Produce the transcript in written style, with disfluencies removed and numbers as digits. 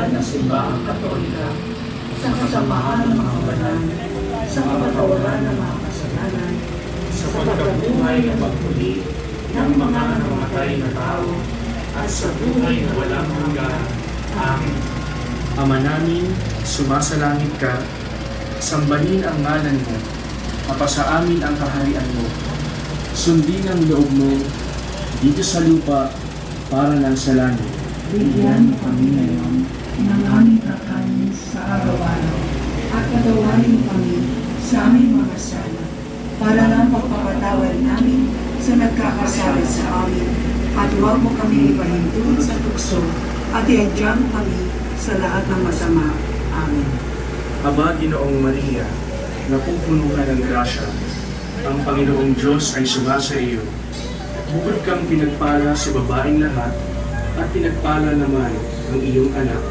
banal na simbahang Katolika, sa kasamahan ng mga banal, sa kapatawaran ng mga kasalanan, sa pagkabuhay na pagmuli ng mga namatay na tao, at sa buhay na walang hanggan. Amen. Ama namin, sumasalangit ka, sambahin ang ngalan mo, mapasa amin ang kaharian mo. Sundin ang loob mo, dito sa lupa, para lang sa langit. Bigyan mo kami ngayon ng aming kakanin sa araw-araw at patawarin mo kami sa aming mga sala para lang pagpapatawad namin sa nagkakasala sa amin at huwag mo kami ipahintulot sa tukso at iadyan kami sa lahat ng masama. Amen. Aba, Ginoong Maria, napupuno ka ng grasya, ang Panginoong Diyos ay sumasa iyo. Bukod kang pinagpala sa babaeng lahat, at pinagpala naman ang iyong anak,